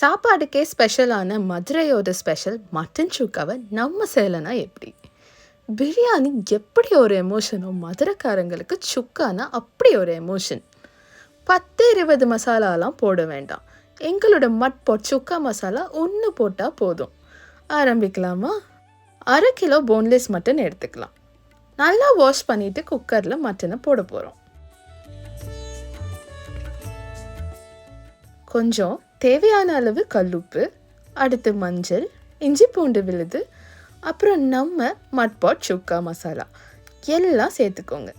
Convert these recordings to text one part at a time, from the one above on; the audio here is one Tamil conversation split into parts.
சாப்பாடுக்கே ஸ்பெஷலான மதுரையோட ஸ்பெஷல் மட்டன் சுக்காவை நம்ம செய்யலைன்னா எப்படி? பிரியாணி எப்படி ஒரு எமோஷனோ, மதுரைக்காரங்களுக்கு சுக்கானா அப்படி ஒரு எமோஷன். 10-20 மசாலாலாம் போட வேண்டாம். எங்களோட மட்பாட் சுக்கா மசாலா ஒன்று போட்டால் போதும். ஆரம்பிக்கலாமா? 1/2 கிலோ போன்லெஸ் மட்டன் எடுத்துக்கலாம். நல்லா வாஷ் பண்ணிவிட்டு குக்கரில் மட்டனை போட போகிறோம். கொஞ்சம் தேவையான அளவு கல்லுப்பு, அடுத்து மஞ்சள், இஞ்சி பூண்டு விழுது, அப்புறம் நம்ம மட்பாட் சுக்கா மசாலா எல்லாம் சேர்த்துக்கோங்க.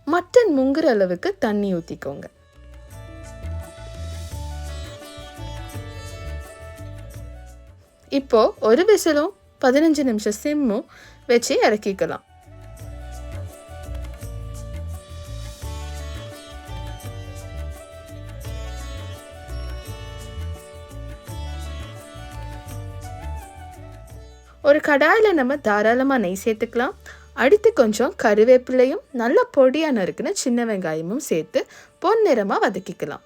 மட்டன் முங்குற அளவுக்கு தண்ணி ஊற்றிக்கோங்க. இப்போ ஒரு விசிலும் 15 நிமிஷம் சிம்மும் வச்சு இறக்கிக்கலாம். ஒரு கடாயில் நம்ம தாராளமாக நெய் சேர்த்துக்கலாம். அடுத்து கொஞ்சம் கருவேப்பிலையும் நல்ல பொடியாக நறுக்குன சின்ன வெங்காயமும் சேர்த்து பொன்னிறமாக வதக்கிக்கலாம்.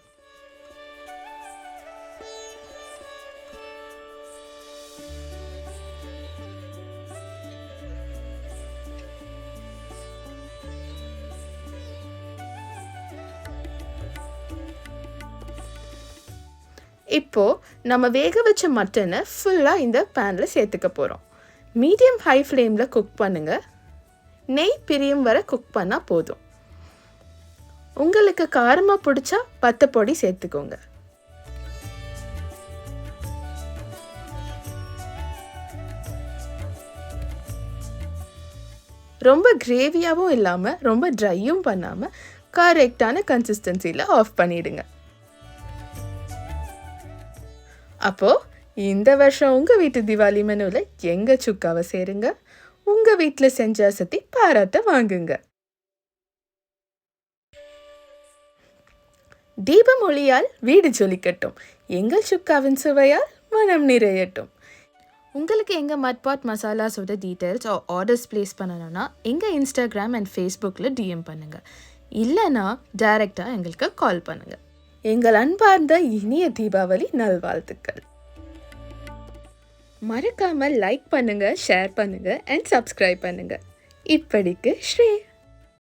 இப்போ நம்ம வேக வச்ச மட்டனை ஃபுல்லாக இந்த பேனில் சேர்த்துக்க போகிறோம். மீடியம் ஹை ஃப்ளேமில் குக் பண்ணுங்கள். நெய் பிரியும் வரை குக் பண்ணால் போதும். உங்களுக்கு காரமாக பிடிச்சா பத்தப்பொடி சேர்த்துக்கோங்க. ரொம்ப கிரேவியாகவும் இல்லாமல் ரொம்ப ட்ரையும் பண்ணாமல் கரெக்டான கன்சிஸ்டன்சியில் ஆஃப் பண்ணிவிடுங்க. அப்போது இந்த வருஷம் உங்கள் வீட்டு தீபாவளி மெனுவில் எங்கள் சுக்காவை சேருங்க. உங்கள் வீட்டில் செஞ்ச அசத்தி பாராட்ட வாங்குங்க. தீபம் ஒளியால் வீடு ஜொலிக்கட்டும். எங்கள் சுக்காவின் சுவையால் மனம் நிறையட்டும். உங்களுக்கு எங்கள் மட்பாட் மசாலாஸோட டீட்டெயில்ஸ் ஆர்டர்ஸ் ப்ளேஸ் பண்ணணும்னா எங்கள் இன்ஸ்டாகிராம் அண்ட் ஃபேஸ்புக்கில் டிஎம் பண்ணுங்கள். இல்லைனா டைரெக்டாக எங்களுக்கு கால் பண்ணுங்கள். எங்கள் அன்பார்ந்த இனிய தீபாவளி நல்வாழ்த்துக்கள். மறக்காமல் லைக் பண்ணுங்கள், ஷேர் பண்ணுங்கள் அண்ட் சப்ஸ்கிரைப் பண்ணுங்கள். இப்படிக்கு ஸ்ரீ.